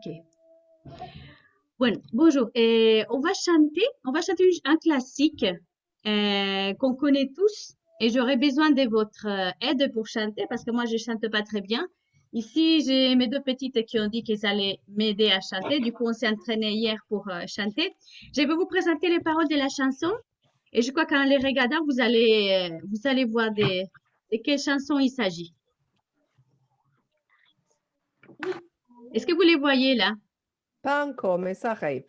Ok. Bueno, bonjour. On va chanter un classique qu'on connaît tous et j'aurais besoin de votre aide pour chanter parce que moi, je chante pas très bien. Ici, j'ai mes deux petites qui ont dit qu'elles allaient m'aider à chanter. Du coup, on s'est entraîné hier pour chanter. Je vais vous présenter les paroles de la chanson et je crois qu'en les regardant, vous allez voir de quelle chanson il s'agit. Est-ce que vous les voyez là? Pas encore, mais ça arrive.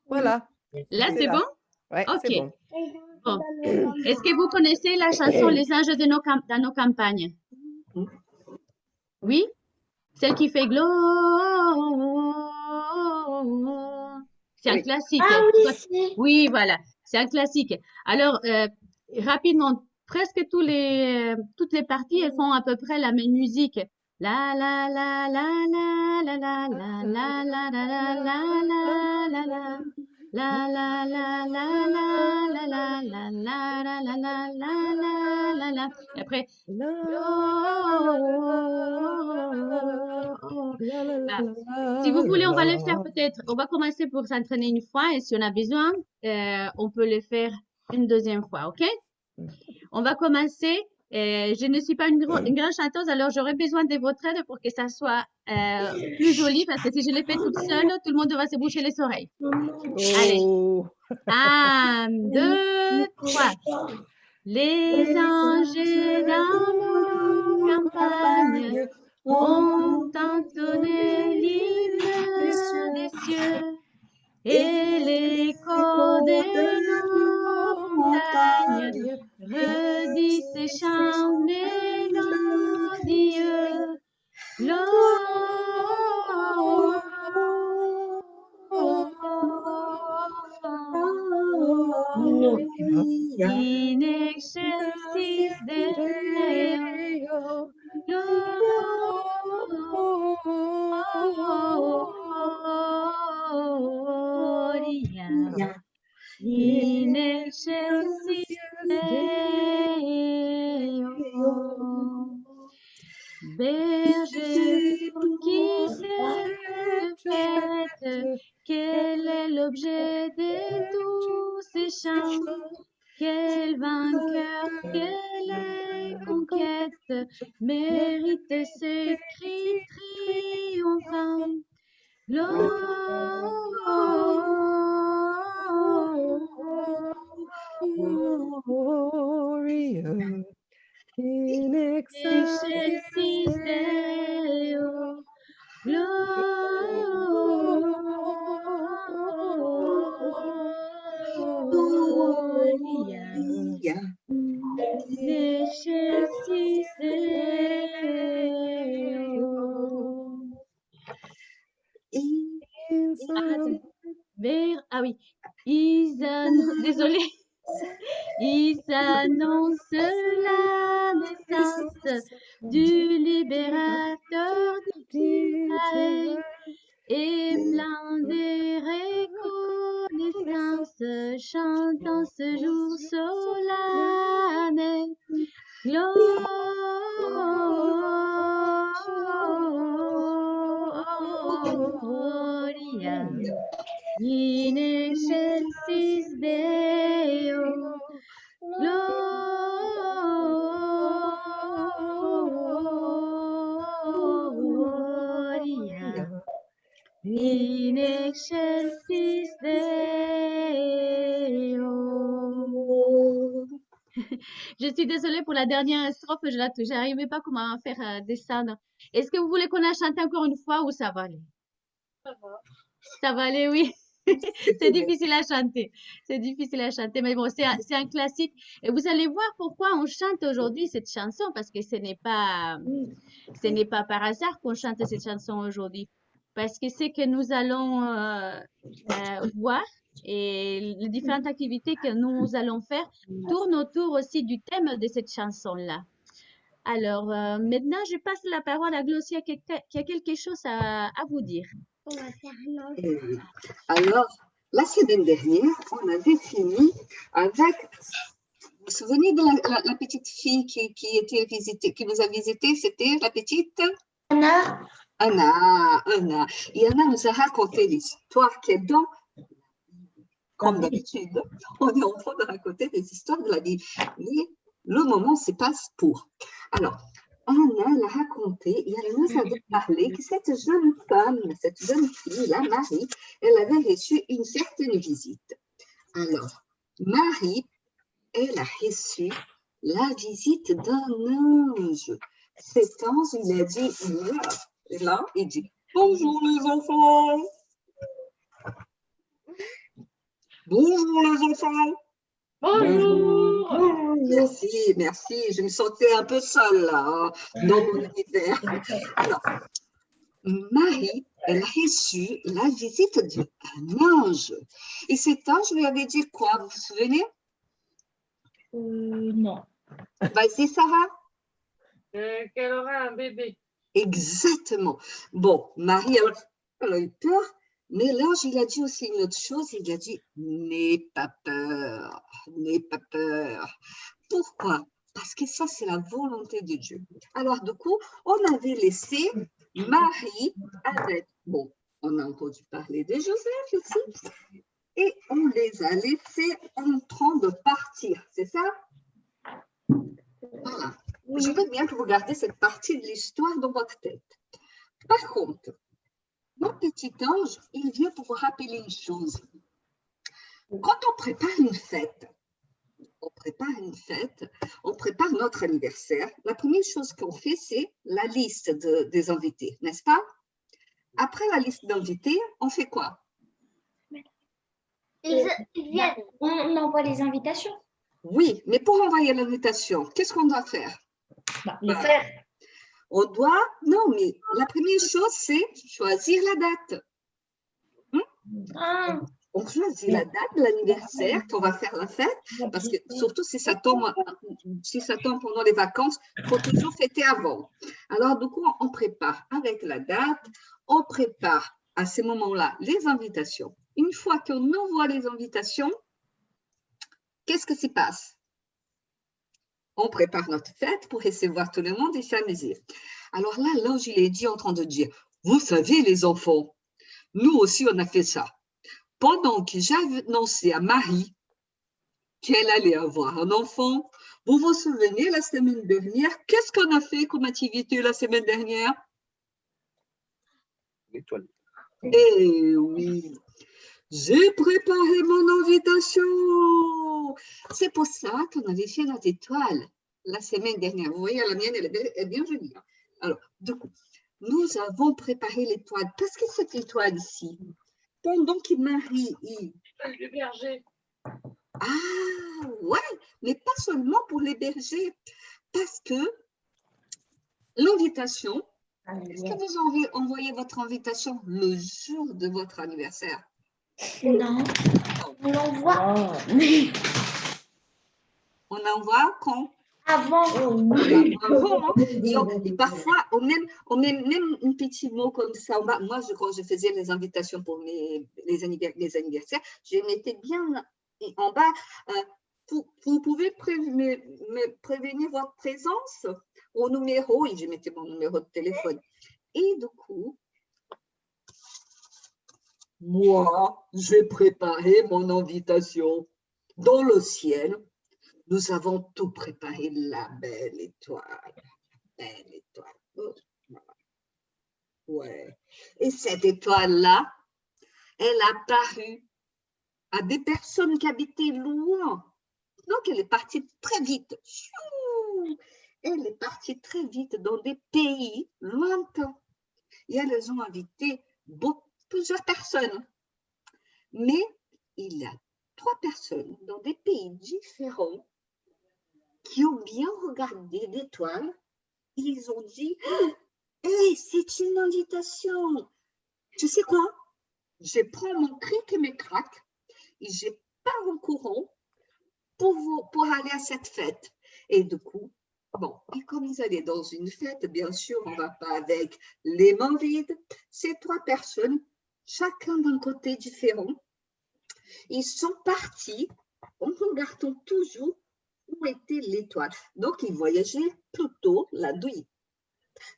Voilà. Là, c'est bon? Ouais, Ok. c'est bon. Bon. Est-ce que vous connaissez la chanson Les anges de dans nos campagnes? Oui? Celle qui fait glow. C'est un classique. Oui, voilà. C'est un classique. Alors, rapidement, presque toutes les parties, elles font à peu près la même musique. La la la la la la la la la la la la la la la. La la la la la la la la la la la la la la la. Et après, si vous voulez, on va le faire peut-être. On va commencer pour s'entraîner une fois et si on a besoin, on peut le faire une deuxième fois, ok? On va commencer. Je ne suis pas une grande chanteuse, alors j'aurai besoin de votre aide pour que ça soit plus joli parce que si je le fais toute seule, tout le monde va se boucher les oreilles. Allez. Oh. 1, 2, 3. Les anges dans nos campagnes ont entonné l'hymne des cieux et l'écho de nos montagnes redit ces chants mélodieux. In excelsis Deo, Gloria. In excelsis Deo. Berger, pour qui cette fête? Quel est l'objet de tous ces chants? Quel vainqueur, quelle conquête mérite ce cri triomphant? Gloria in excelsis Deo, Gloria, in excelsis Deo. Ah oui, désolé. Ils annoncent la naissance du libérateur d'Israël et plein de reconnaissance, chantant ce jour solennel. Gloria in excelsis Deo. Gloria in excelsis Deo. Je suis désolée pour la dernière strophe, je n'arrivais pas comment faire descendre. Est-ce que vous voulez qu'on la chante encore une fois ou ça va aller? Ça va aller, oui. C'est difficile à chanter. C'est difficile à chanter, mais bon, c'est un classique. Et vous allez voir pourquoi on chante aujourd'hui cette chanson, parce que ce n'est pas par hasard qu'on chante cette chanson aujourd'hui. Parce que c'est que nous allons voir et les différentes activités que nous allons faire tournent autour aussi du thème de cette chanson-là. Alors, maintenant, je passe la parole à Glossia qui a quelque chose à vous dire. Alors, la semaine dernière, on avait fini avec. Vous vous souvenez de la petite fille qui était visitée, qui vous a visité? C'était la petite Anna. Anna. Et Anna nous a raconté l'histoire qui est dans, comme d'habitude, on est en train de raconter des histoires de la vie. Mais le moment se passe pour. Alors, Anna l'a raconté et elle nous avait parlé que cette jeune femme, cette jeune fille, la Marie, elle avait reçu une certaine visite. Alors, Marie, elle a reçu la visite d'un ange. Cet ange, il a dit, et là, il dit, bonjour les enfants. Bonjour les enfants. Bonjour. Merci. Je me sentais un peu seule là, dans mon univers. Alors, Marie, elle a reçu la visite d'un ange. Et cet ange lui avait dit quoi, vous vous souvenez? Non. Vas-y, Sarah. Qu'elle aura un bébé. Exactement. Bon, Marie, elle a eu peur, mais l'ange, il a dit aussi une autre chose, il a dit, n'aie pas peur, n'aie pas peur. Pourquoi? Parce que ça, c'est la volonté de Dieu. Alors, du coup, on avait laissé Marie avec, bon, on a entendu parler de Joseph aussi, et on les a laissés en train de partir, c'est ça? Voilà. Je veux bien que vous gardez cette partie de l'histoire dans votre tête. Par contre, mon petit ange, il vient pour vous rappeler une chose. Quand on prépare une fête, on prépare notre anniversaire. La première chose qu'on fait, c'est la liste des invités, n'est-ce pas? Après la liste d'invités, on fait quoi? Ils viennent. On envoie les invitations. Oui, mais pour envoyer l'invitation, qu'est-ce qu'on doit faire? Les faire. On doit, non, mais la première chose, c'est choisir la date. On choisit la date de l'anniversaire qu'on va faire la fête, parce que surtout si ça tombe pendant les vacances, il faut toujours fêter avant. Alors, du coup, on prépare avec la date, on prépare à ces moments-là les invitations. Une fois qu'on envoie les invitations, qu'est-ce qui se passe? On prépare notre fête pour recevoir tout le monde et s'amuser. Alors là, l'ange, il est dit en train de dire, vous savez les enfants, nous aussi on a fait ça. Pendant que j'avais annoncé à Marie qu'elle allait avoir un enfant, vous vous souvenez la semaine dernière, qu'est-ce qu'on a fait comme activité la semaine dernière? L'étoile. Eh oui, j'ai préparé mon invitation. C'est pour ça qu'on avait fait notre étoile la semaine dernière. Vous voyez, la mienne, elle est bien jolie. Alors, du coup, nous avons préparé l'étoile parce que cette étoile ici, pendant que Marie Le berger. Ah, ouais, mais pas seulement pour les bergers, parce que l'invitation, est-ce que vous avez envoyé votre invitation le jour de votre anniversaire? Non, on l'envoie On envoie quand? avant. Avant, hein. Et parfois, on met même un petit mot comme ça. Moi, quand je faisais les invitations pour les anniversaires, je mettais bien en bas, vous pouvez me prévenir votre présence au numéro, et je mettais mon numéro de téléphone. Et du coup, moi, j'ai préparé mon invitation dans le ciel. Nous avons tout préparé, la belle étoile. Belle étoile. Oh, ouais. Et cette étoile-là, elle a paru à des personnes qui habitaient loin. Donc, elle est partie très vite. Elle est partie très vite dans des pays lointains. Et elles ont invité plusieurs personnes. Mais il y a 3 personnes dans des pays différents qui ont bien regardé l'étoile. Ils ont dit, hey, c'est une invitation. Tu sais quoi? Je prends mon cric et mes craques et je pars en courant pour aller à cette fête. Et du coup, bon, et comme ils allaient dans une fête, bien sûr, on ne va pas avec les mains vides. Ces 3 personnes, chacun d'un côté différent, ils sont partis en regardant toujours où était l'étoile. Donc, ils voyageaient plutôt la nuit.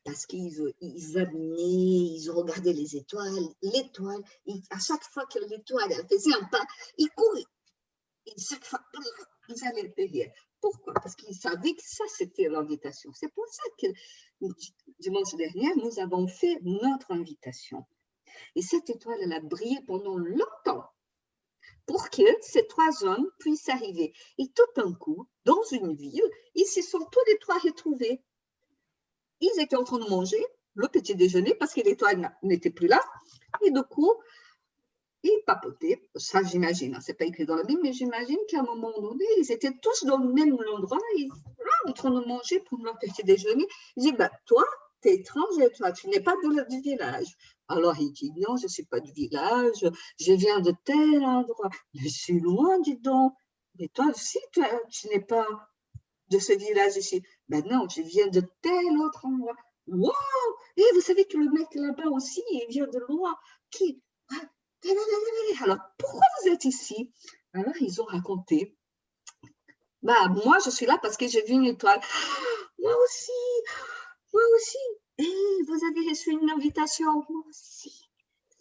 parce qu'ils admiraient, ils regardaient les étoiles. L'étoile, à chaque fois que l'étoile elle faisait un pas, ils couraient. Et chaque fois, ils allaient derrière. Pourquoi? Parce qu'ils savaient que ça, c'était l'invitation. C'est pour ça que dimanche dernier, nous avons fait notre invitation. Et cette étoile, elle a brillé pendant longtemps pour que ces 3 hommes puissent arriver. Et tout d'un coup, dans une ville, ils se sont tous les 3 retrouvés. Ils étaient en train de manger le petit déjeuner parce que l'étoile n'était plus là. Et du coup, ils papotaient. Ça, j'imagine. Ce n'est pas écrit dans la Bible, mais j'imagine qu'à un moment donné, ils étaient tous dans le même endroit, en train de manger pour leur petit déjeuner. Ils disaient, bah, toi, tu es étranger, toi, tu n'es pas du village. Alors, il dit, non, je ne suis pas du village, je viens de tel endroit. Mais c'est loin, dis donc. Mais toi aussi, tu n'es pas de ce village ici. Ben non, je viens de tel autre endroit. Wow! Et vous savez que le mec là-bas aussi, il vient de loin. Qui? Alors, pourquoi vous êtes ici? Alors, ils ont raconté. Bah, moi, je suis là parce que j'ai vu une étoile. Moi aussi, moi aussi. Et vous avez reçu une invitation, moi aussi.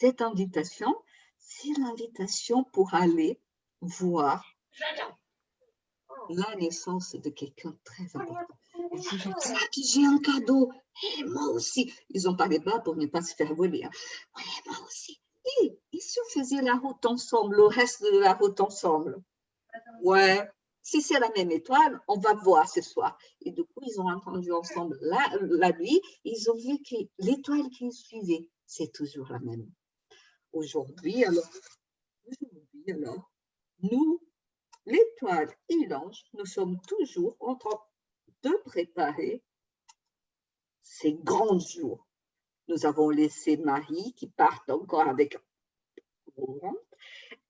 Cette invitation, c'est l'invitation pour aller voir la naissance de quelqu'un de très important. Et c'est pour ça que j'ai un cadeau. Et moi aussi. Ils n'ont pas les bas pour ne pas se faire voler. Hein. Ouais, moi aussi. Et si on faisait la route ensemble, le reste de la route ensemble? Ouais. Si c'est la même étoile, on va voir ce soir. Et du coup, ils ont entendu ensemble la nuit. Ils ont vu que l'étoile qu'ils suivaient, c'est toujours la même. Aujourd'hui, alors, nous, l'étoile et l'ange, nous sommes toujours en train de préparer ces grands jours. Nous avons laissé Marie qui part encore avec un.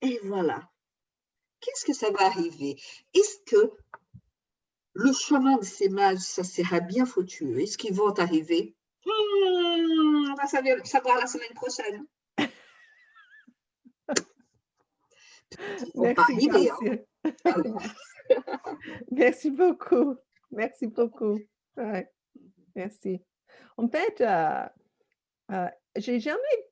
Et voilà. Qu'est-ce que ça va arriver? Est-ce que le chemin de ces mages, ça sera bien foutu? Est-ce qu'ils vont arriver? On va savoir la semaine prochaine. Ils vont pas Merci, arriver. Garcia. Merci beaucoup. Merci beaucoup. Ouais. Merci. En fait, j'ai jamais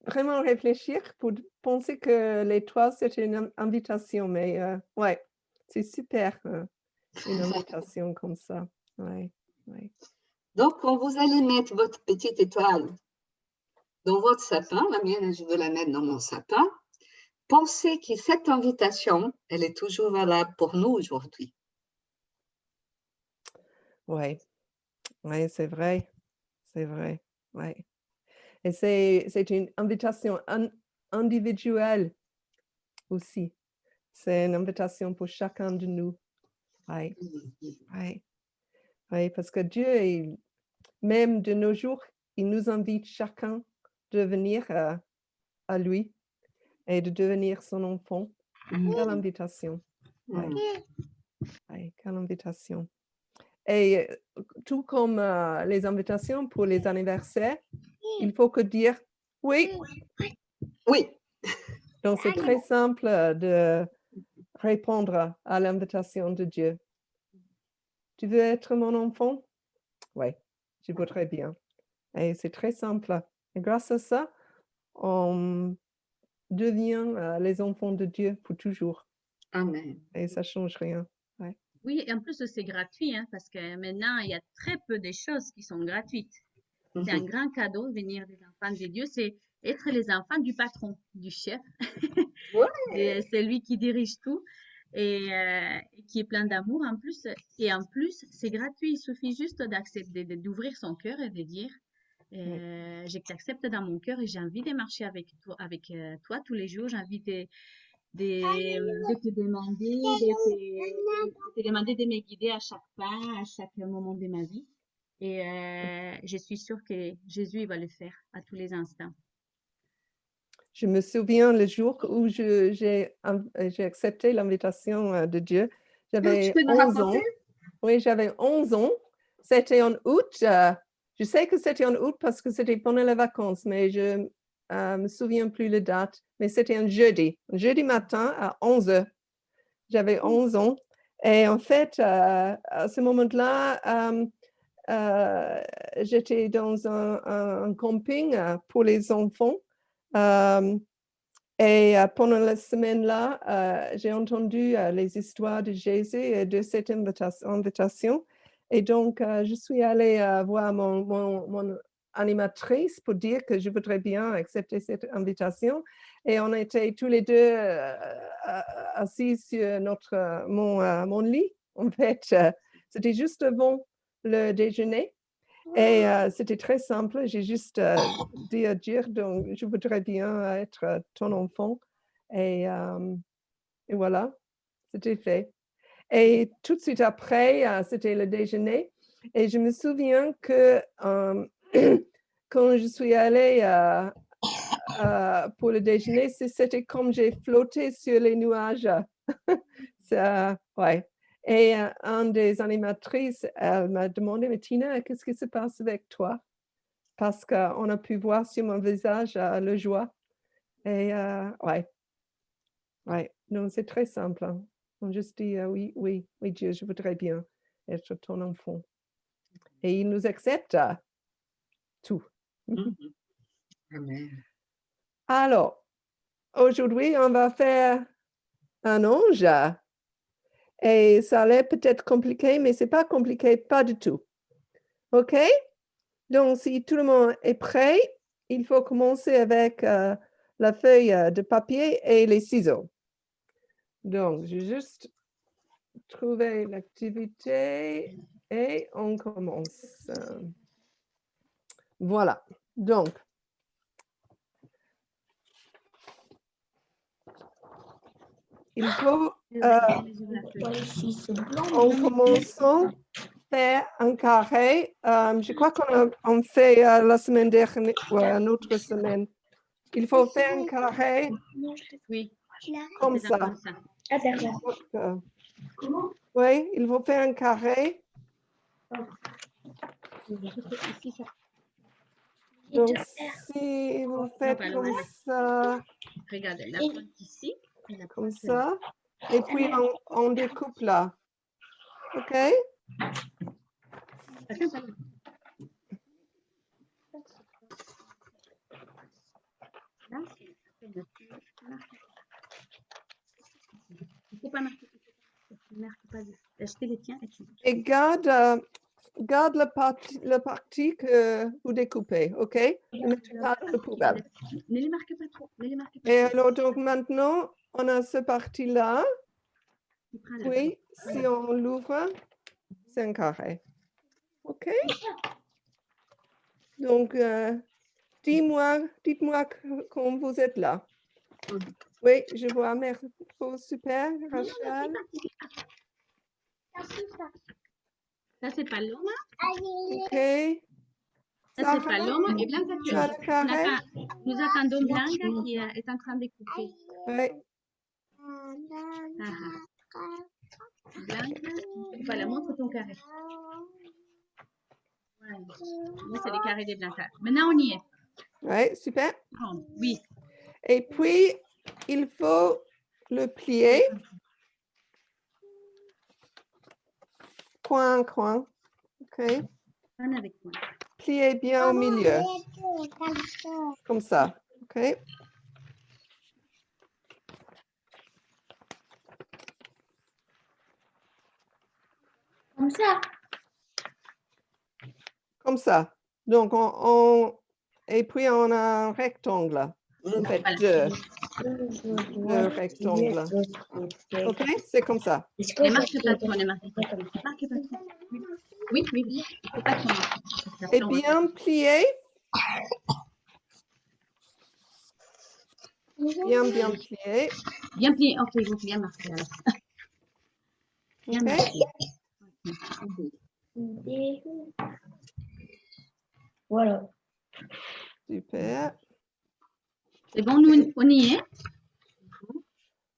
vraiment réfléchi pour penser que l'étoile, c'était une invitation, mais ouais, c'est super, une invitation comme ça. Ouais, ouais. Donc, quand vous allez mettre votre petite étoile dans votre sapin, la mienne, je veux la mettre dans mon sapin, pensez que cette invitation, elle est toujours valable pour nous aujourd'hui. Oui, ouais, c'est vrai, ouais. Et c'est une invitation individuelle aussi. C'est une invitation pour chacun de nous. Oui, oui, oui, parce que Dieu, même de nos jours, il nous invite chacun de venir à lui et de devenir son enfant. Quelle invitation. Oui, oui, quelle invitation. Et tout comme les invitations pour les anniversaires, il faut que dire oui. Oui. Donc, c'est très simple de répondre à l'invitation de Dieu. Tu veux être mon enfant? Oui, je voudrais bien. Et c'est très simple. Et grâce à ça, on devient les enfants de Dieu pour toujours. Amen. Et ça ne change rien. Ouais. Oui, et en plus, c'est gratuit, hein, parce que maintenant, il y a très peu de choses qui sont gratuites. C'est un grand cadeau, venir des enfants de Dieu, c'est être les enfants du patron, du chef. Ouais. C'est lui qui dirige tout et qui est plein d'amour en plus. Et en plus, c'est gratuit. Il suffit juste d'accepter, d'ouvrir son cœur et de dire je t'accepte dans mon cœur et j'ai envie de marcher avec toi tous les jours. J'ai envie de te demander de me guider à chaque pas, à chaque moment de ma vie. Et je suis sûre que Jésus il va le faire à tous les instants. Je me souviens le jour où j'ai accepté l'invitation de Dieu. J'avais 11 ans. Oui, j'avais 11 ans. C'était en août. Je sais que c'était en août parce que c'était pendant les vacances, mais je me souviens plus la date. Mais c'était un jeudi matin à 11h. J'avais 11 ans. Et en fait, à ce moment-là, j'étais dans un camping pour les enfants. Et pendant la semaine-là, j'ai entendu les histoires de Jésus et de cette invitation. Et donc, je suis allée voir mon animatrice pour dire que je voudrais bien accepter cette invitation. Et on était tous les deux assis sur mon lit. En fait, c'était juste avant le déjeuner. Et c'était très simple. J'ai juste dit à Dieu, donc je voudrais bien être ton enfant. Et voilà, c'était fait. Et tout de suite après, c'était le déjeuner. Et je me souviens que quand je suis allée pour le déjeuner, c'était comme j'ai flotté sur les nuages. Ouais. Et une des animatrices, elle m'a demandé, mais Tina, qu'est-ce qui se passe avec toi? Parce qu'on a pu voir sur mon visage la joie. Et ouais. Donc c'est très simple. Hein. On juste dit, oui, Dieu, je voudrais bien être ton enfant. Et il nous accepte tout. Amen. Alors, aujourd'hui, on va faire un ange. Et ça a l'air peut-être compliqué, mais ce n'est pas compliqué, pas du tout. OK? Donc, si tout le monde est prêt, il faut commencer avec la feuille de papier et les ciseaux. Donc, je vais juste trouver l'activité et on commence. Voilà. Donc, il faut, en commençant, faire un carré. Je crois qu'on fait la semaine dernière, une autre semaine. Il faut faire un carré Oui, comme c'est ça. comme ça. Ah, d'accord. Oui, il faut faire un carré. Ici, ça. Donc, si vous faites pas comme loin. ça, Regarde, la pointe ici. Et la comme pointe là. ça, et puis on découpe là. OK? Attends, attends. Là, il ne faut pas marquer. Ne marque pas. Acheter les tiens et tu. Et garde la partie que vous découpez, OK? Ne mettez pas dans la poubelle. Ne les marque pas trop. Ne les marque pas Et trop. alors, donc maintenant, on a cette partie-là. Tu prends là. Puis, si on l'ouvre, c'est un carré. OK? Donc, dites-moi quand vous êtes là. Oui, je vois. Merci. Super, Rachel. Ça, c'est Paloma. OK. Ça, c'est Paloma et Blanca qui Tu as le carré? Nous attendons Blanca qui est en train de couper. Oui. Blanca, voilà, montre ton carré. Voilà. Là, c'est les carrés des Blanca. Maintenant, on y est. Oui, super. Oh, oui. Et puis, il faut le plier. Coin, coin. OK. On avec moi. Pliez bien au milieu. Comme ça. OK. Comme ça. Comme ça. Donc, et puis on a un rectangle. En fait, Voilà. deux rectangles. OK? C'est comme ça. Ne marque pas trop, ne marque pas trop. Marque pas trop. Oui, oui, oui. Il ne faut pas trop marquer. Et bien plié. Bien plié. Bien plié. Ok, il faut bien marquer alors. Bien marqué. Voilà. Super. C'est bon, nous, on y est.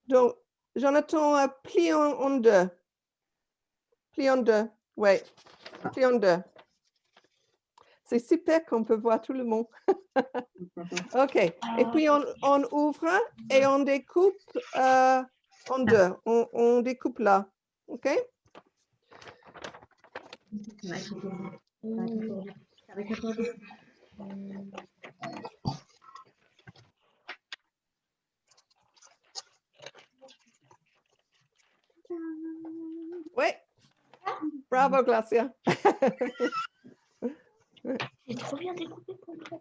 Donc, Jonathan, plie en deux. Plie en deux. Oui. Plie en deux. C'est super qu'on peut voir tout le monde. OK. Et puis, on ouvre et on découpe en deux. On découpe là. OK? Oui. Bravo, Glacia. C'est trop bien découpé pour le fait.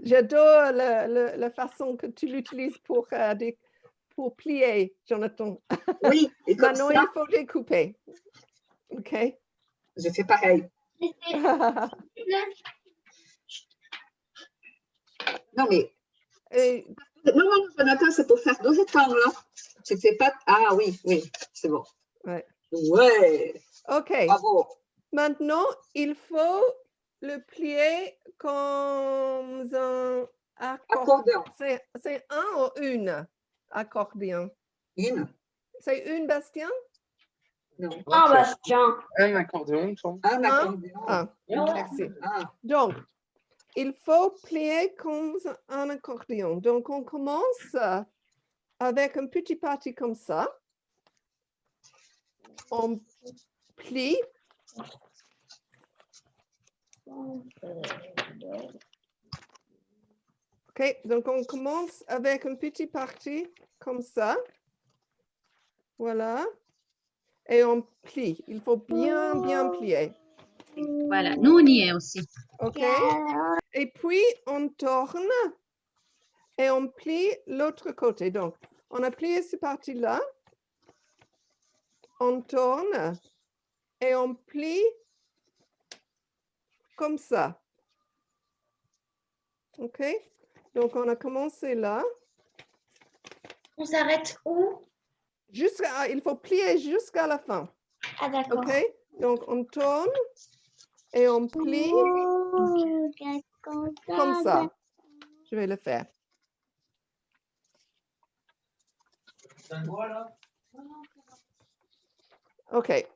J'adore la façon que tu l'utilises pour plier, Jonathan. Oui, et comme Maintenant, ça, il faut découper. OK? je fais pareil. Non, mais Et non, Jonathan, c'est pour faire 2 rectangles. Hein. Je fais pas. Ah oui, c'est bon. ouais. Ouais, OK. bravo. Maintenant, il faut le plier comme un accordion. Accordion. C'est un ou une accordion? Une. C'est une, Bastien? Non. Ah, Bastien. Un accordéon, il me semble. Un accordion. Ah, merci. Ah, Donc, il faut plier comme un accordion. Donc, on commence avec une petite partie comme ça. On plie. OK, donc on commence avec une petite partie comme ça. Voilà. Et on plie. Il faut bien, bien plier. Voilà, nous on y est aussi. OK? Et puis, on tourne et on plie l'autre côté. Donc, on a plié cette partie-là. On tourne et on plie comme ça. OK? Donc, on a commencé là. On s'arrête où? Il faut plier jusqu'à la fin. Ah, d'accord. OK? Donc, on tourne et on plie comme ça. Je vais le faire. OK.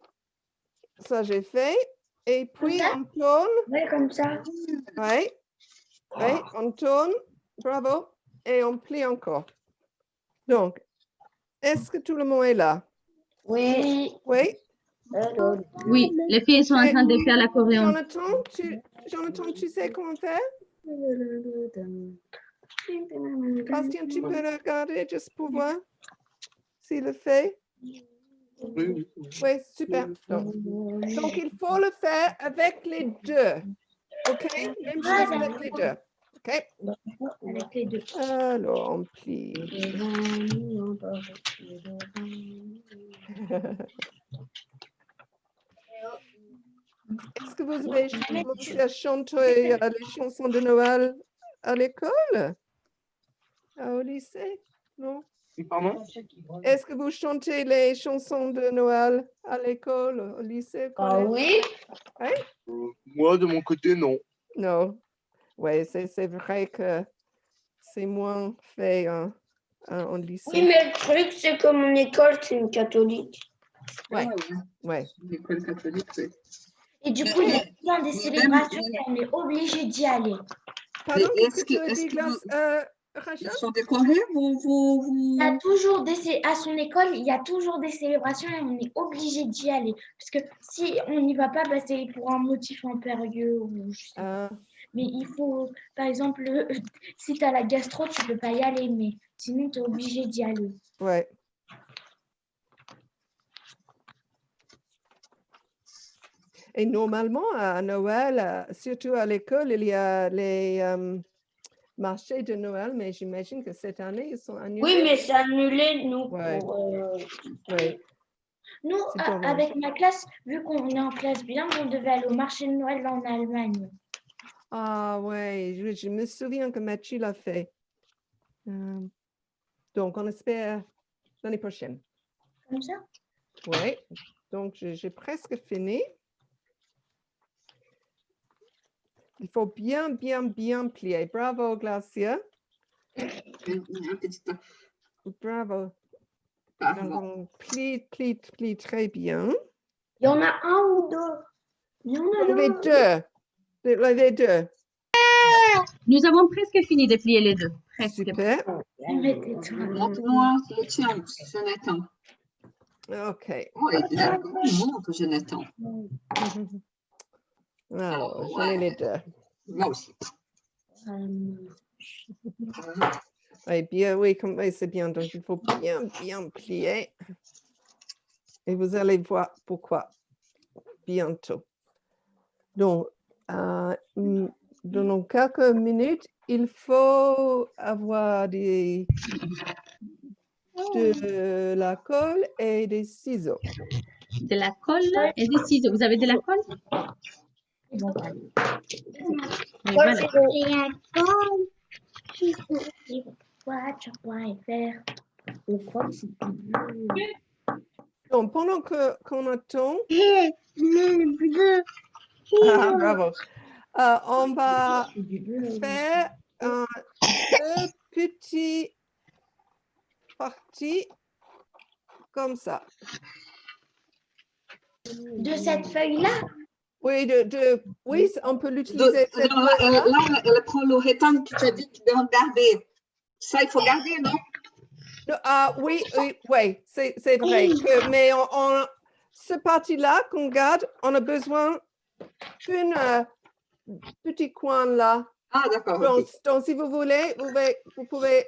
Ça, j'ai fait. Et puis, ça? on tourne. Ouais, comme ça. Oui. Oui, on tourne. Bravo. Et on plie encore. Donc, est-ce que tout le monde est là? Oui. Oui. Oui, les filles sont en train de faire l'accordéon. Jonathan, tu sais comment faire? Bastien, tu peux regarder juste pour voir s'il le fait? Oui. Oui, super. Donc, il faut le faire avec les deux. OK? Même chose avec les deux. OK? Avec les deux. Alors, on plie. Est-ce que vous avez commencé à chanter les chansons de Noël à l'école? Au lycée? Non? Pardon? Est-ce que vous chantez les chansons de Noël à l'école, au lycée? Ah collège? oui. Moi, de mon côté, non. Non. Oui, c'est vrai que c'est moins fait en lycée. Oui, mais le truc, c'est que mon école, c'est une catholique. Ouais. ah ouais. Ouais. L'école catholique, oui. Et du coup, il y a plein des célébrations et on est obligé d'y aller. Pardon, Mais qu'est-ce que tu as dit, Glace? Ils Rachel? sont décorés, Il y a toujours à son école, il y a toujours des célébrations et on est obligé d'y aller. Parce que si on n'y va pas, bah, c'est pour un motif impérieux ou je sais pas. Mais il faut, par exemple, si tu as la gastro, tu peux pas y aller, mais sinon tu es obligé d'y aller. Ouais. Et normalement, à Noël, surtout à l'école, il y a les marchés de Noël, mais j'imagine que cette année, ils sont annulés. Oui, mais c'est annulé, nous. Ouais. Oui. Nous, avec ma classe, vu qu'on est en classe bilingue, on devait aller au marché de Noël en Allemagne. Ah ouais, je me souviens que Mathieu l'a fait. Donc, on espère l'année prochaine. Comme ça? Oui, donc j'ai presque fini. Il faut bien, bien, bien plier. Bravo, Glacia. Bravo. Donc, on plie très bien. Il y en a un ou deux. Il y en a Donc, les deux. Nous avons presque fini de plier les deux. Presque. Super. Montre-moi le tien, Jonathan. OK. Oh, il a un grand montre, Jonathan. Alors, j'en ai les deux. Moi aussi. Oui, bien, oui, oui, c'est bien. Donc, il faut bien plier. Et vous allez voir pourquoi bientôt. Donc, dans quelques minutes, il faut avoir de la colle et des ciseaux. De la colle et des ciseaux. Vous avez de la colle? Oui, voilà. Donc, pendant qu'on attend, bravo, on va faire deux petites parties comme ça. De cette feuille-là? Oui, oui, on peut l'utiliser. Là, elle prend le rétan que tu as dit de garder. Ça, il faut garder, non? Oui, c'est vrai. Mais ce parti-là qu'on garde, on a besoin d'un petit coin là. Ah, d'accord. Donc, si vous voulez, vous pouvez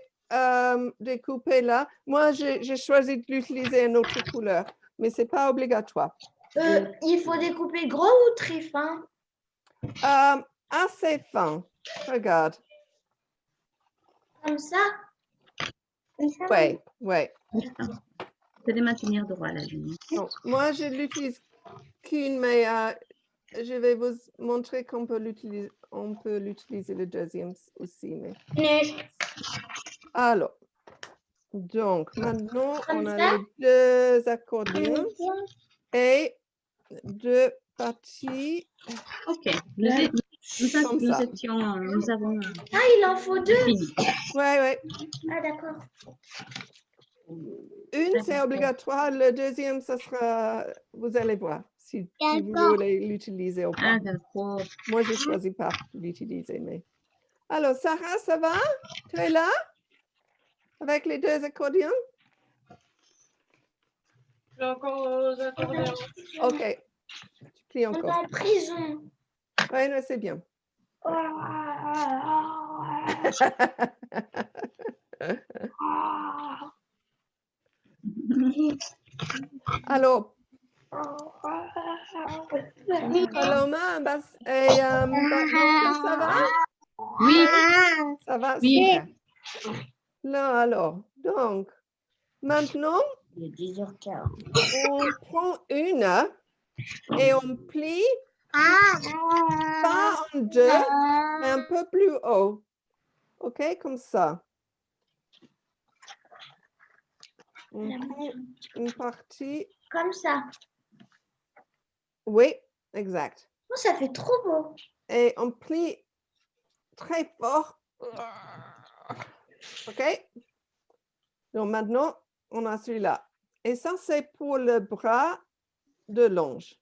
découper là. Moi, j'ai choisi de l'utiliser une autre couleur, mais ce n'est pas obligatoire. Il faut découper gros ou très fin? Assez fin. Regarde. Comme ça? Oui, oui. C'est de maintenir droit la ligne. Donc, moi, je l'utilise qu'une, mais je vais vous montrer qu'on peut l'utiliser. On peut l'utiliser le deuxième aussi. Mais... Alors, donc maintenant, on a les deux accordions et deux parties. Ok. Nous avons. Ah, il en faut deux. Oui. Ah, d'accord. Une, c'est obligatoire. Le deuxième, ça sera. Vous allez voir si vous voulez l'utiliser ou pas. Ah, d'accord. Moi, je ne choisis pas l'utiliser. Mais... Alors, Sarah, ça va? Tu es là? Avec les deux accordions? J'ai encore aux accordions. OK. Tu plies encore. On est en prison. Oui, c'est bien. Alors, Paloma et ça va? Oui. Ça va? Oui. Super. Là, alors, donc, maintenant, on prend une et on plie pas en deux, mais un peu plus haut. OK, comme ça. On prend une partie. Comme ça. Oui, exact. Oh, ça fait trop beau. Et on plie très fort. OK? Donc maintenant, on a celui-là. Et ça, c'est pour le bras de longe.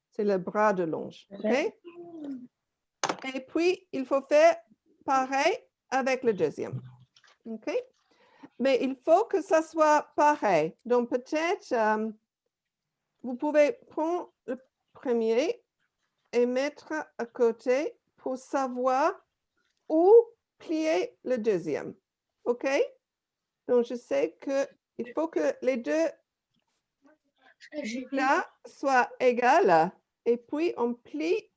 C'est le bras de longe. OK? Et puis, il faut faire pareil avec le deuxième. OK? Mais il faut que ça soit pareil. Donc, peut-être, vous pouvez prendre le premier et mettre à côté pour savoir où plier le deuxième. OK? Donc, je sais qu'il faut que les deux là soient égales et puis on plie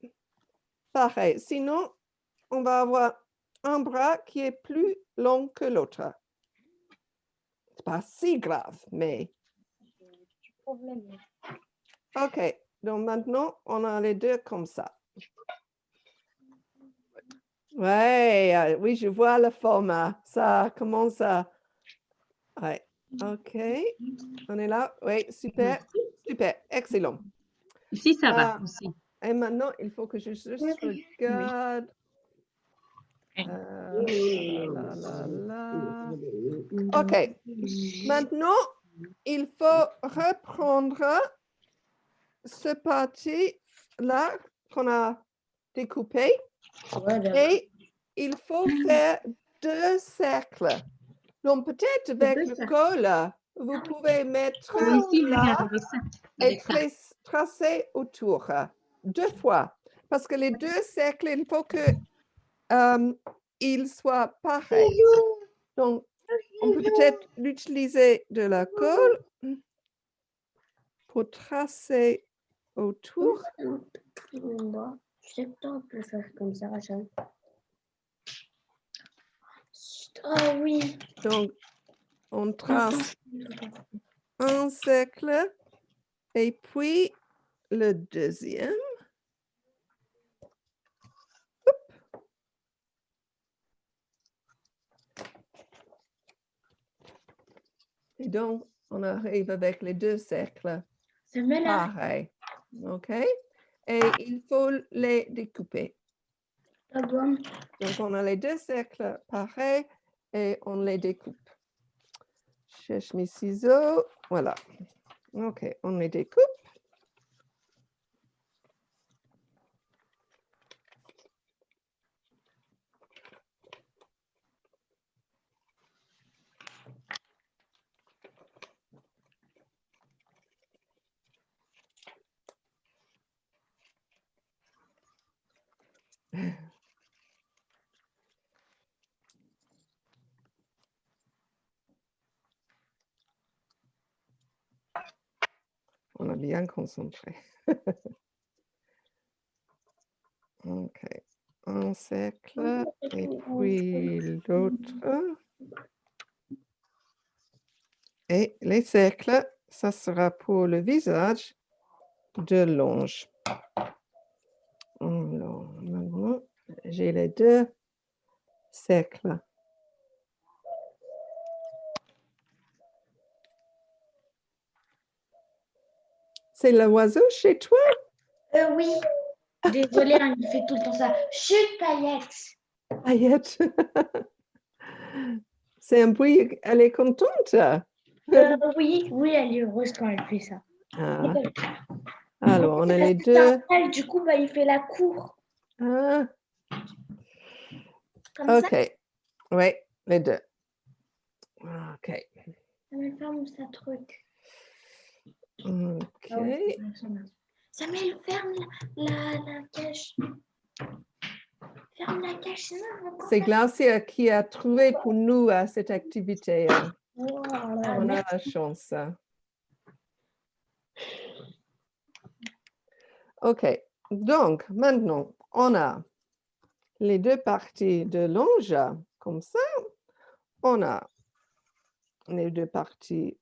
pareil. Sinon, on va avoir un bras qui est plus long que l'autre. C'est pas si grave, mais... OK. Donc, maintenant, on a les deux comme ça. Ouais, oui, je vois le format. Ça commence à... Ouais. OK. On est là. Oui, super. Super. Excellent. Ici, ça va aussi. Et maintenant, il faut que je juste regarde. OK. Maintenant, il faut reprendre ce parti-là qu'on a découpé et il faut faire 2 cercles. Donc, peut-être avec le colle, vous pouvez mettre Ici, là regarde avec ça. et Avec ça. tracer autour 2 fois. Parce que les 2 cercles, il faut que ils soient pareils. Donc, on peut peut-être utiliser de la colle pour tracer autour. Je sais pas, on peut faire comme ça, Rachel. Oh oui. Donc, on trace un cercle et puis le deuxième. Et donc, on arrive avec les 2 cercles pareils. OK? Et il faut les découper. Donc, on a les 2 cercles pareils et on les découpe. Je cherche mes ciseaux. Voilà. OK, on les découpe. On a bien concentré. OK. Un cercle et puis l'autre. Et les cercles, ça sera pour le visage de l'ange. Alors, maintenant, j'ai les 2 cercles. C'est l'oiseau chez toi? Oui. Désolée, hein, il fait tout le temps ça. Chut, paillette. Paillette. C'est un bruit, elle est contente. Oui, elle est heureuse quand elle fait ça. Ah. Alors, on a les 2. Du coup, il fait la cour. Ah. Comme OK. ça. Oui, les 2. OK. Ça me ferme sa truc. OK. Samuel, ferme la cache. Ferme la cache. C'est Glacia qui a trouvé pour nous cette activité. Wow, On a la chance. OK. Donc, maintenant, on a les 2 parties de l'ange, comme ça. On a les 2 parties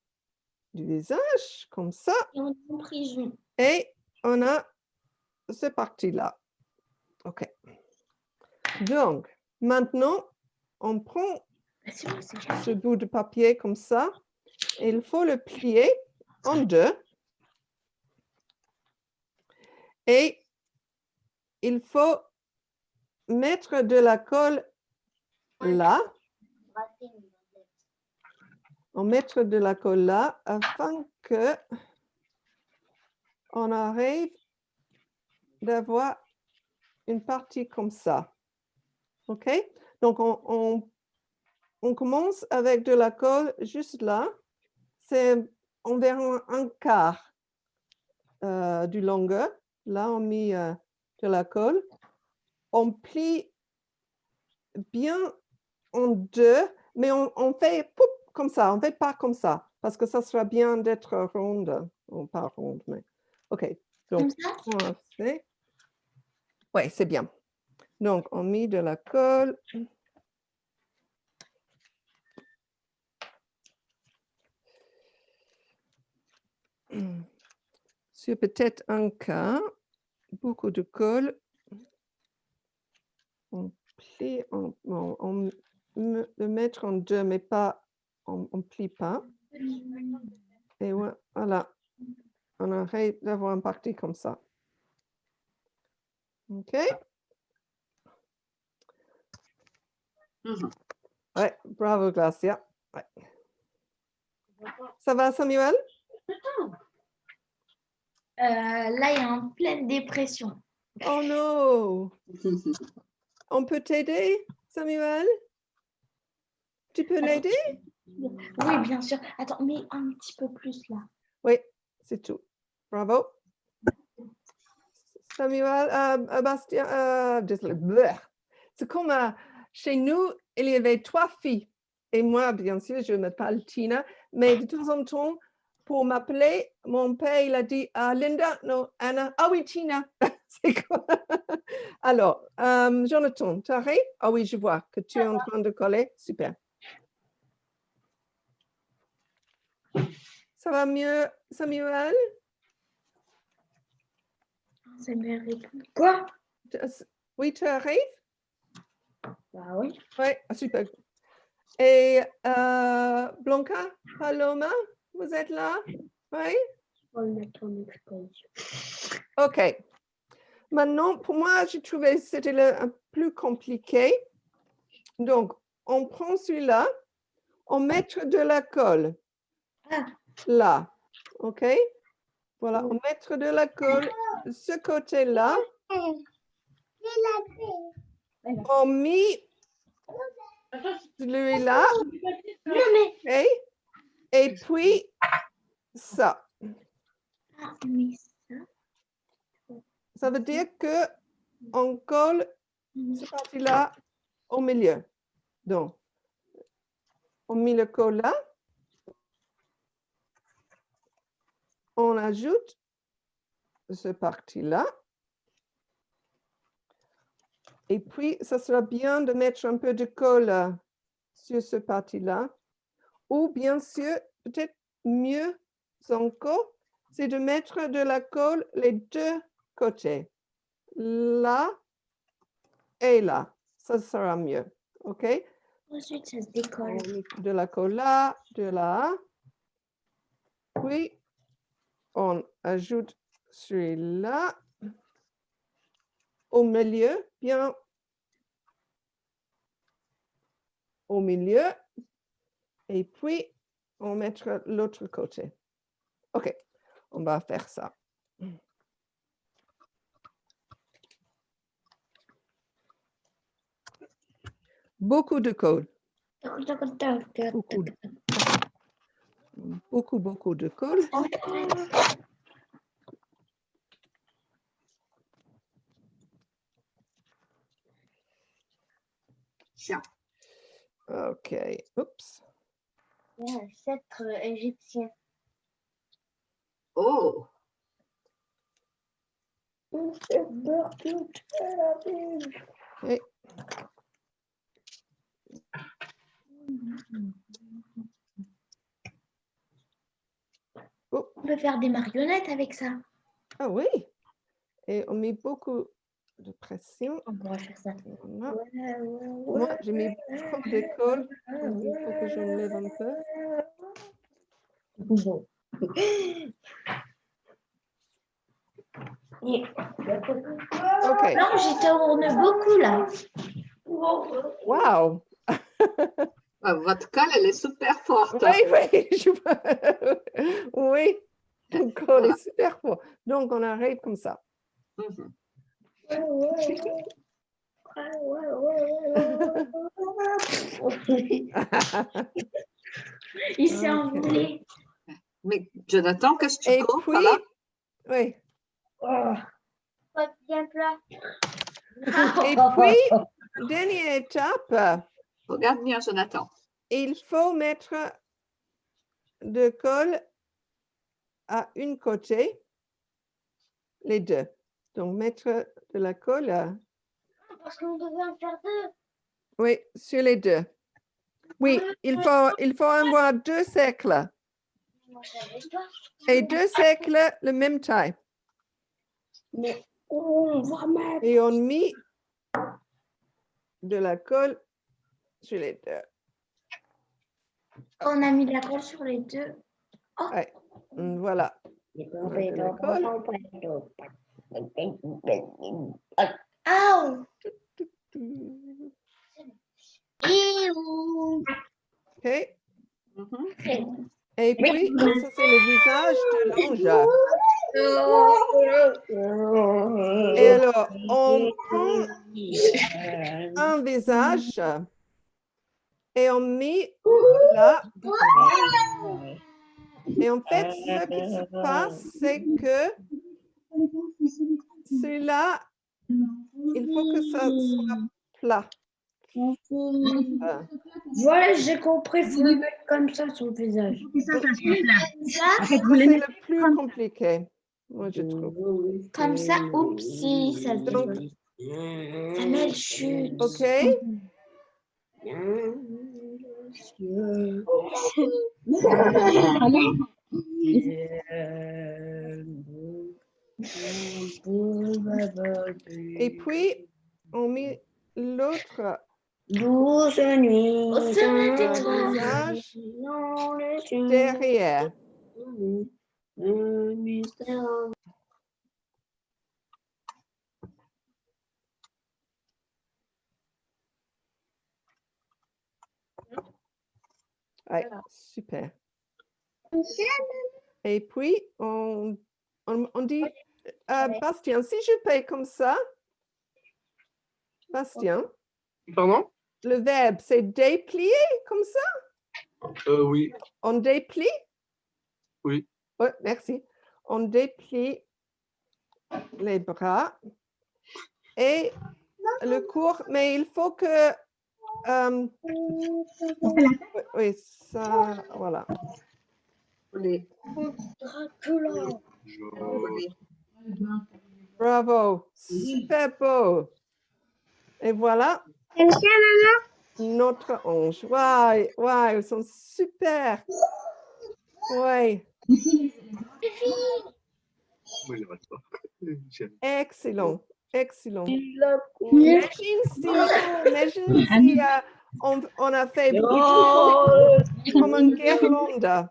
du visage, comme ça. Et on est en prison. Et on a cette partie-là. OK. Donc, maintenant, on prend ce bout de papier comme ça. Et il faut le plier en 2. Et il faut mettre de la colle là. On met de la colle là afin que on arrive d'avoir une partie comme ça. OK? Donc, on commence avec de la colle juste là. C'est environ un quart du longueur. Là, on met de la colle. On plie bien en 2, mais on fait poup, comme ça. On ne fait pas comme ça, parce que ça sera bien d'être ronde. Ou pas ronde, mais... OK. Donc, on a fait... Oui, c'est bien. Donc, on met de la colle. Sur peut-être un quart, beaucoup de colle. On plie, on le mettre en 2, mais pas, on plie pas. Et voilà, on arrête d'avoir une partie comme ça. OK? Ouais, bravo, Glacia. Ouais. Ça va, Samuel? Là, il est en pleine dépression. Oh non! On peut t'aider, Samuel, tu peux l'aider? Oui, bien sûr. Attends, mais un petit peu plus là. Oui, c'est tout. Bravo. Samuel, Bastien, désolé. Bleh. C'est comme chez nous, il y avait 3 filles. Et moi, bien sûr, je m'appelle Tina, mais de temps en temps, pour m'appeler, mon père, il a dit Linda, non, Anna. Ah oui, Tina. C'est quoi? Alors, Jonathan, tu arrives? Ah oui, je vois que tu es en train de coller. Super. Ça va mieux, Samuel? Samuel répond. Quoi? Oui, tu arrives? Bah oui. Oui, super. Et Blanca, Paloma, vous êtes là? Oui? OK. Maintenant, pour moi, j'ai trouvé que c'était un plus compliqué. Donc, on prend celui-là, on met de la colle. Là. OK? Voilà, on met de la colle de ce côté-là. On met celui-là. Okay? Et puis, ça. Ça veut dire que on colle cette partie-là au milieu. Donc, on met le colle là. On ajoute cette partie-là. Et puis, ça sera bien de mettre un peu de colle sur cette partie-là. Ou bien sûr, peut-être mieux encore, c'est de mettre de la colle les 2 côtés. Là et là. Ça sera mieux. OK? Ensuite, ça se décolle. On met de la colle là, de là. Puis, on ajoute celui-là au milieu, bien au milieu. Et puis, on mettra l'autre côté. OK, on va faire ça. Beaucoup de colle. Beaucoup de colle. Ça. OK, oups. Sceptre égyptien. Oh, Okay. Oh. On peut faire des marionnettes avec ça. Ah oui. Et on met beaucoup de pression. On pourra faire ça. Voilà. Moi, j'ai mis trop de colle. Il faut que j'enlève un peu. OK. Non, j'y tourne beaucoup là. Wow. votre colle, elle est super forte. Oui, oui. Ton colle est super fort. Donc, on arrive comme ça. Mhm. Il s'est envolé. Mais Jonathan, qu'est-ce que tu Et cours puis, là? oui. Bien plat. Et puis, dernière étape, Regarde bien, Jonathan. il faut mettre de colle à une côté, les 2. Donc, mettre de la colle. Parce qu'on devait en faire 2. Oui, sur les 2. Oui, il faut avoir 2 cercles. Et 2 cercles la même taille. Mais on va mettre. Et on met de la colle sur les 2. On a mis de la colle sur les 2. Oh. Ouais. Voilà. De la colle. Ow. OK. Mhm. Et puis, ça, c'est le visage de l'ange. Et alors, on prend un visage et on met là. Et en fait, ce qui se passe, c'est que celui-là, il faut que ça soit plat. Voilà, j'ai compris, il faut le mettre comme ça, son visage. Ça soit plat. En fait, vous Ça, le c'est mettez le plus comme compliqué, moi, je trouve. Comme ça, oupsie, ça se Donc, ça met le chute. OK? Et puis, on met l'autre Douce nuit. visage derrière. Ouais, super. Et puis, on dit, Bastien, si je paye comme ça, Bastien, Pardon? le verbe, c'est déplier comme ça? Oui. On déplie? Oui. Ouais, merci. On déplie les bras et le cours, mais il faut que... oui, ça, voilà. Les- Bravo, super beau. Et voilà notre ange. Ouais, ouais, ils sont super. Ouais, Moi, j'arrête pas. J'aime. excellent, excellent. Imagine si on a fait comme une guirlande d'anges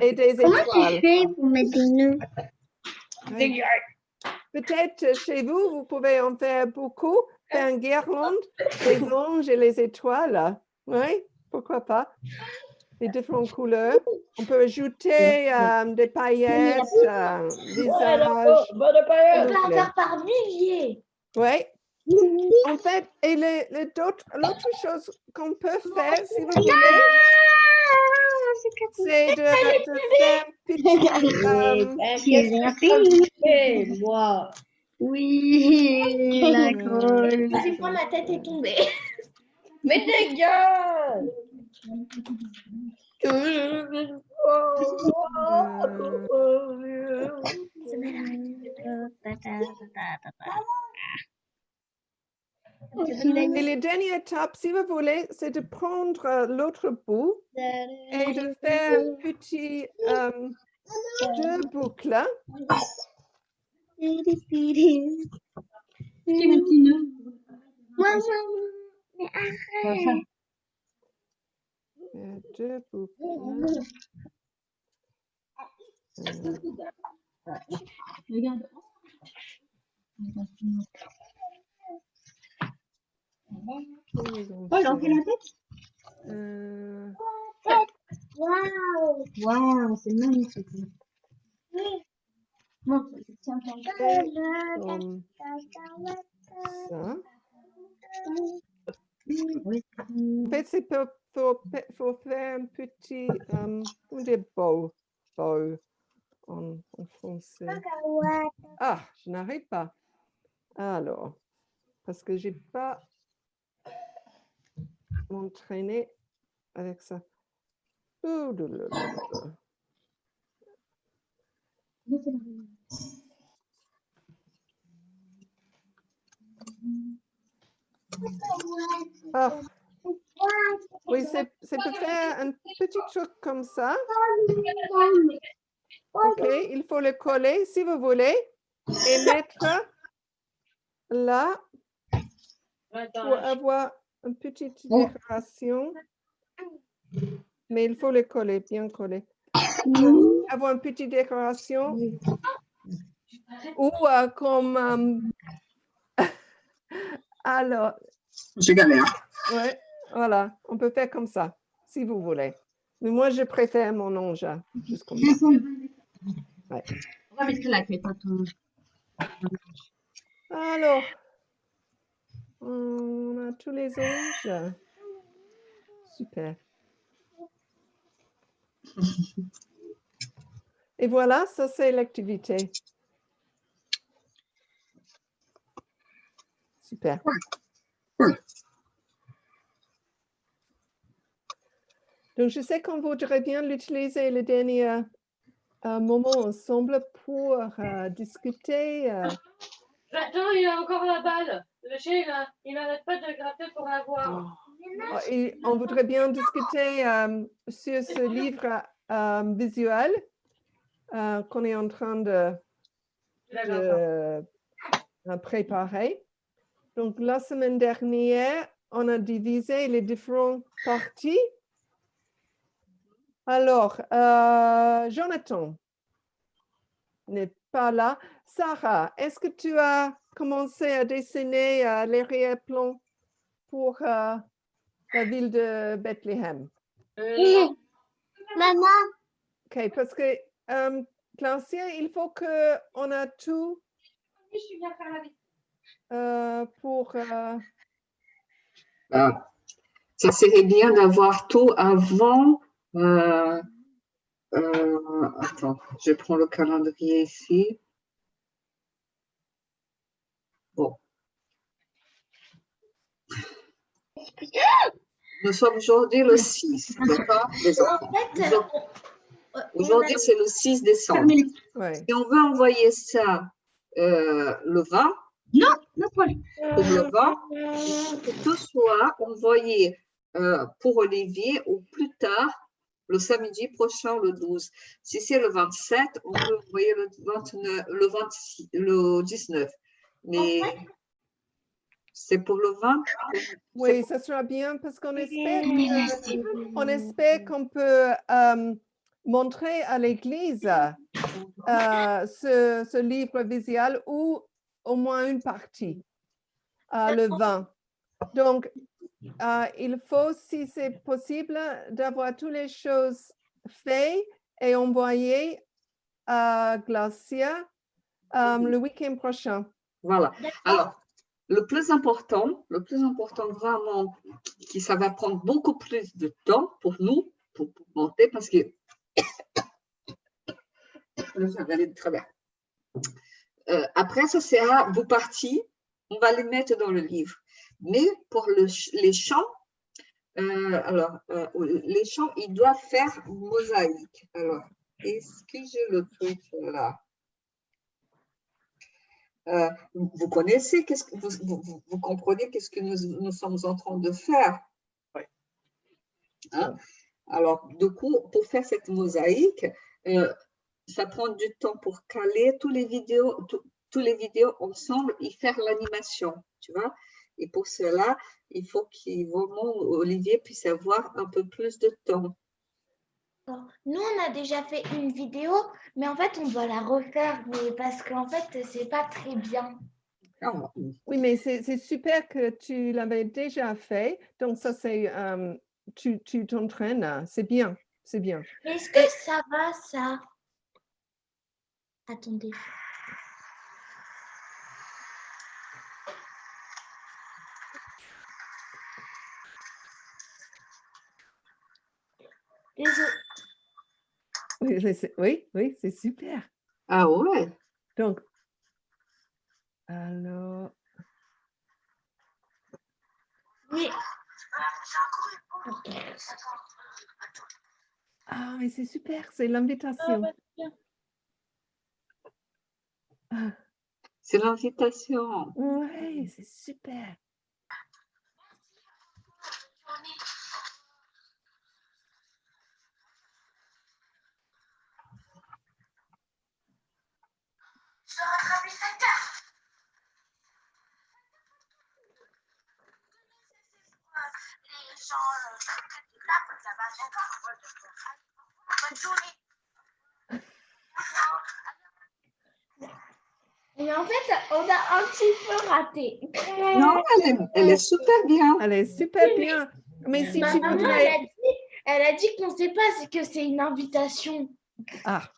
et des étoiles. Oui. Peut-être chez vous, vous pouvez en faire beaucoup, faire une guirlande des anges et les étoiles. Oui, pourquoi pas? Les différentes couleurs. On peut ajouter des paillettes, visages. On peut en faire par milliers. Oui. En fait, et l'autre chose qu'on peut faire, si vous voulez, c'est de faire petit... Moi. Oui, la colle. C'est quoi, ma tête est tombée. Mais dégage. Et la dernière étape, si vous voulez, c'est de prendre l'autre bout et de faire petit deux boucles. Deux boucles. Regarde. Paul, on fait la tête? Waouh, c'est magnifique. Bon, tiens, Comme ça. oui. En fait, c'est pour faire un petit bow en français. Ah, je n'arrive pas. Alors, parce que j'ai pas m'entraîné avec ça. Oh, ah. Oui, c'est pour faire un petit truc comme ça. OK, il faut le coller si vous voulez et mettre là pour avoir une petite décoration. Mais il faut le coller, bien coller. Avoir une petite décoration ou comme... alors... Je galère. Ouais, voilà, on peut faire comme ça, si vous voulez. Mais moi, je préfère mon ange, juste comme ça. Ouais. On va mettre la tête à ton... Alors, on a tous les anges. Super. Et voilà, ça c'est l'activité. Super. Donc, je sais qu'on voudrait bien l'utiliser le dernier moment ensemble pour discuter. Attends, il a encore la balle. Le chien, il n'arrête pas de gratter pour l'avoir. Et on voudrait bien discuter sur ce livre visuel qu'on est en train de préparer. Donc, la semaine dernière, on a divisé les différentes parties. Alors, Jonathan n'est pas là. Sarah, est-ce que tu as commencé à dessiner l'arrière-plan pour la ville de Bethléem? Oui. Maman. OK, parce que Claudia, il faut qu'on a tout pour... Ça serait bien d'avoir tout avant. Attends, je prends le calendrier ici. Bon. Nous sommes aujourd'hui le 6, d'accord? Aujourd'hui, c'est le 6 décembre. Ouais. Si on veut envoyer ça le 20, pour le 20, il faut que tout soit envoyé pour Olivier au plus tard le samedi prochain, le 12. Si c'est le 27, on peut envoyer le 29, le 19. Mais c'est pour le 20. Oui, ça sera bien parce qu'on espère qu'on peut montrer à l'Église ce livre visuel ou au moins une partie, le 20. Donc, il faut, si c'est possible, d'avoir toutes les choses faites et envoyées à Glacia le week-end prochain. Voilà. Alors, le plus important vraiment, ça va prendre beaucoup plus de temps pour nous, pour monter, parce que ça va aller très bien. Après, ça sera vos parties, on va les mettre dans le livre. Mais pour les chants, les chants, ils doivent faire mosaïque. Alors, est-ce que j'ai le truc là? Vous connaissez, vous comprenez qu'est-ce que nous sommes en train de faire? Oui. Hein? Alors, du coup, pour faire cette mosaïque, ça prend du temps pour caler tous les vidéos ensemble et faire l'animation, tu vois. Et pour cela, il faut Olivier puisse avoir un peu plus de temps. Nous, on a déjà fait une vidéo, mais en fait, on doit la refaire, mais parce qu'en fait, c'est pas très bien. Oui, mais c'est super que tu l'avais déjà fait. Donc, ça, c'est... tu t'entraînes. C'est bien. C'est bien. Mais est-ce que ça va, ça? Attendez. Désolée. Oui, c'est super. Ah ouais. Donc, alors... Oui. Ah, mais c'est super, c'est l'invitation. C'est l'invitation. Oui, c'est super. Et en fait, on a un petit peu raté. Non, elle est super bien. Elle est super bien. Mais si tu voudrais... Elle a dit qu'on ne sait pas que c'est une invitation. Ah,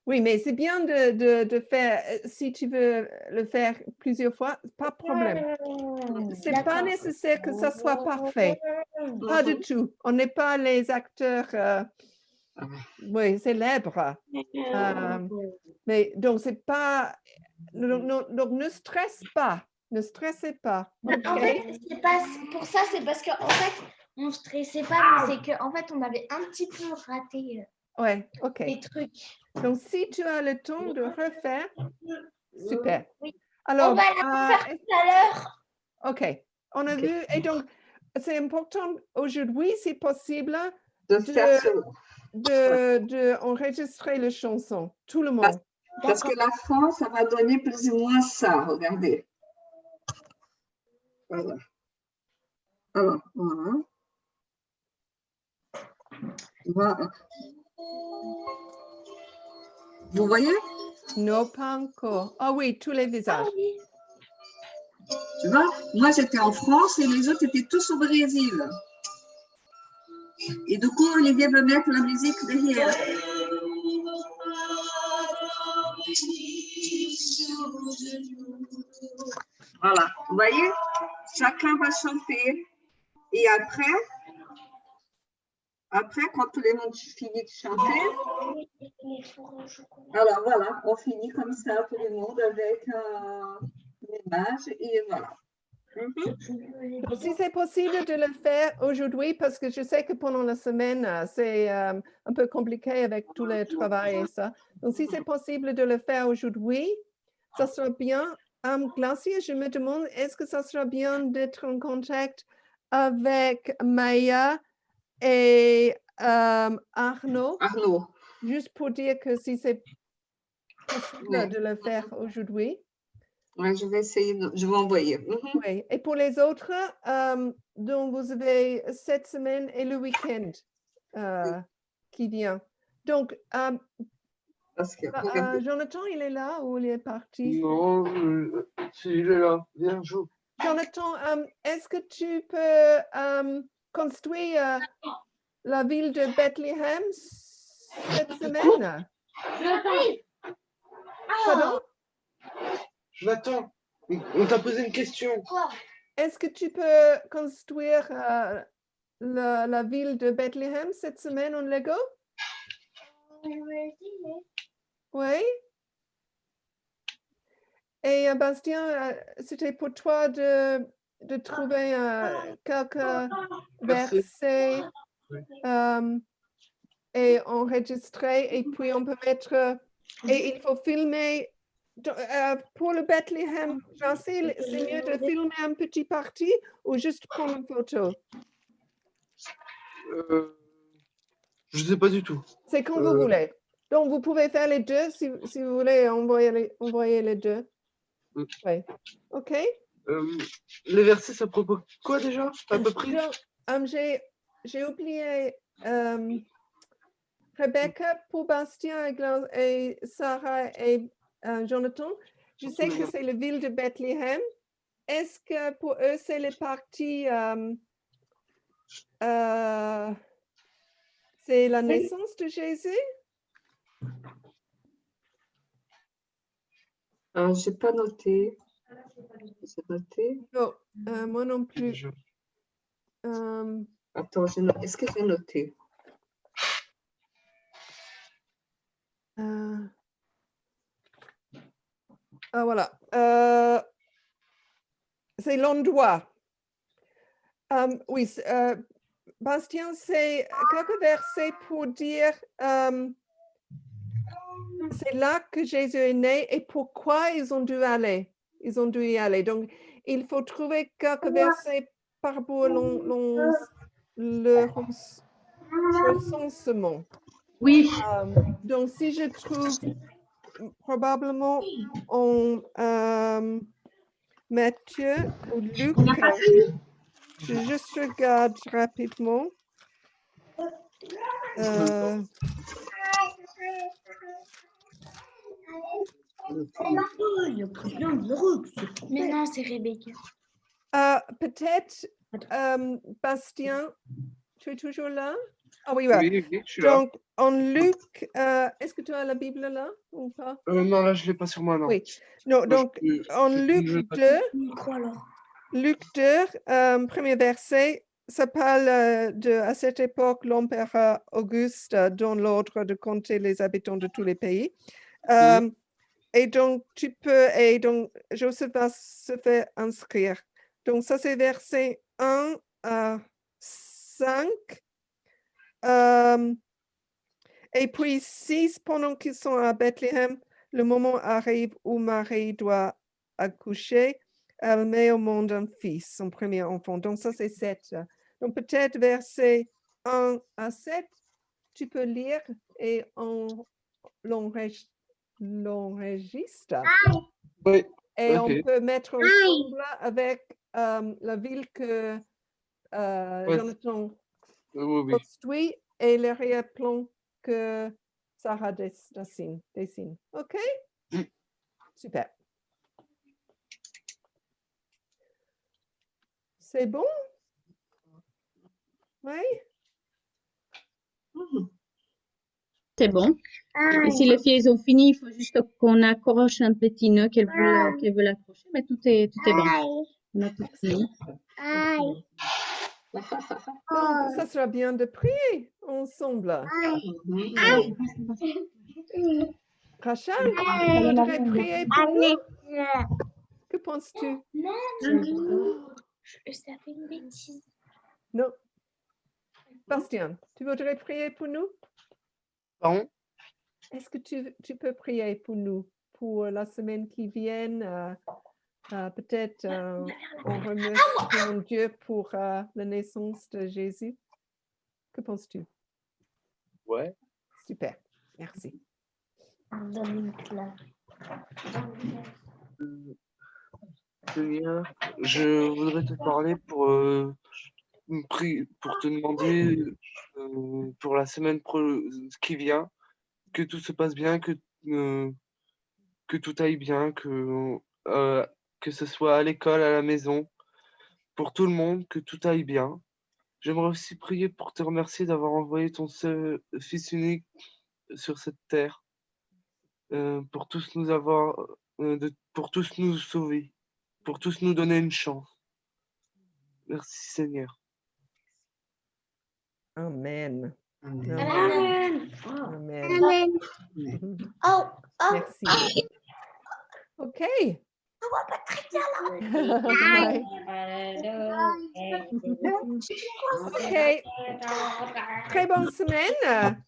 Oui, mais c'est bien de faire, si tu veux le faire plusieurs fois, pas de problème. C'est pas D'accord. nécessaire que ça soit parfait. Pas du tout. On n'est pas les acteurs oui, célèbres. Mais donc, c'est pas... Donc, ne stresse pas. Ne stressez pas. En fait, c'est pas pour ça, c'est parce qu'en fait, on ne stressait pas, mais c'est qu'en fait, on avait un petit peu raté Ouais, ok. des trucs. Donc, si tu as le temps de refaire, super. Oui. Alors, On va la faire tout à l'heure. ok. On a vu, et donc, c'est important aujourd'hui, si possible, De faire enregistrer les chansons, tout le monde. Parce que la fin, ça va donner plus ou moins ça, regardez. Voilà. Alors, voilà. Voilà. Vous voyez? Non, pas encore. Ah oui, tous les visages. Tu vois? Moi, j'étais en France et les autres étaient tous au Brésil. Et du coup, Olivier veut mettre la musique derrière. Voilà, vous voyez, chacun va chanter. Et après, quand tout le monde finit de chanter, alors voilà, on finit comme ça, tout le monde, avec l'image, et voilà. Donc, si c'est possible de le faire aujourd'hui, parce que je sais que pendant la semaine, c'est un peu compliqué avec tout le travail et ça. Donc, si c'est possible de le faire aujourd'hui, ça sera bien. Glacier, je me demande, est-ce que ça sera bien d'être en contact avec Maya et Arnaud? Arnaud. Juste pour dire que si c'est possible de le faire aujourd'hui. Ouais, je vais essayer, je vais envoyer. Oui, et pour les autres, donc vous avez cette semaine et le week-end qui vient. Donc, Parce que, Jonathan, il est là ou il est parti? Non, si, il est là. Viens, joue. Jonathan, est-ce que tu peux construire la ville de Bethléem cette semaine? Pardon? Jonathan, on t'a posé une question. Est-ce que tu peux construire la ville de Bethléem cette semaine en Lego? Oui. Et Bastien, c'était pour toi de trouver quelques versets et enregistrer, et puis on peut mettre, et il faut filmer. Pour le Bethléem, c'est mieux de filmer un petit parti ou juste prendre une photo? Je ne sais pas du tout. C'est quand vous voulez. Donc, vous pouvez faire les deux si vous voulez envoyer les deux. Oui. OK. Les versets, ça propose quoi déjà, à peu près? J'ai oublié Rebecca pour Bastien et Sarah et Jonathan. Je sais que c'est la ville de Bethléem. Est-ce que pour eux, c'est les parties... c'est la naissance de Jésus? je n'ai pas noté. J'ai noté. Non, moi non plus. Attends, est-ce que j'ai noté? Ah, voilà. C'est l'endroit. Oui, Bastien, c'est quelques versets pour dire c'est là que Jésus est né et pourquoi ils ont dû aller. Ils ont dû y aller. Donc, il faut trouver quelques versets par rapport à le recensement. Oui. Donc, si je trouve probablement en Matthieu ou Luc, je juste regarde rapidement. Mais non, c'est Rebecca. Peut-être, Bastien, tu es toujours là? Ah oui, voilà. Oui, je suis là. Donc, en Luc, est-ce que tu as la Bible là ou pas? Non, là, je ne l'ai pas sur moi, non. Oui. Non, donc, en Luc 2, Luc 2, premier verset, ça parle à cette époque, l'empereur Auguste donne l'ordre de compter les habitants de tous les pays. Et donc, Joseph va se faire inscrire. Donc, ça, c'est verset 1 à 5. Et puis 6, pendant qu'ils sont à Bethléem, le moment arrive où Marie doit accoucher. Elle met au monde un fils, son premier enfant. Donc, ça, c'est 7. Donc, peut-être verset 1 à 7, tu peux lire et on l'enregistre. Oui. Et Ok. on peut mettre ensemble avec la ville que Jonathan Oui. construit et l'arrière-plan que Sarah dessine. OK? Super. C'est bon? Oui? C'est bon. Et si les filles ont fini, il faut juste qu'on accroche un petit nœud qu'elles veulent accrocher, mais tout est bon. On a tout fini. Donc, ça sera bien de prier ensemble. Rachel, tu voudrais prier pour nous? Que penses-tu? Non, ça fait une bêtise. Non. Bastien, tu voudrais prier pour nous? Pardon? Est-ce que tu peux prier pour nous pour la semaine qui vient? Peut-être on remercie mon Dieu pour la naissance de Jésus. Que penses-tu? Ouais. Super, merci. Seigneur, je voudrais te parler pour te demander pour la semaine qui vient, que tout se passe bien, que tout aille bien, que ce soit à l'école, à la maison, pour tout le monde, que tout aille bien. J'aimerais aussi prier pour te remercier d'avoir envoyé ton seul fils unique sur cette terre, pour tous nous avoir, pour tous nous sauver, pour tous nous donner une chance. Merci Seigneur. Amen. Amen. Amen. Oh, Merci. OK. OK. Très bonne semaine.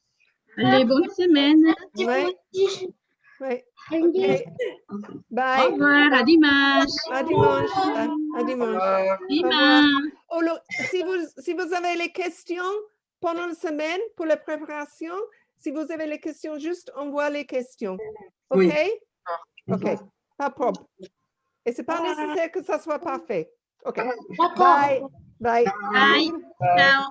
Allez, bonne semaine. Oui. OK. Bye. Au revoir, à dimanche. À dimanche. À dimanche. Dimanche. Oh, si vous avez les questions pendant la semaine pour la préparation, si vous avez les questions, juste envoie les questions. OK? Oui. OK. Pas de problème. Et c'est pas nécessaire que ça soit parfait. OK. d'accord. Bye. Bye. Bye. Ciao.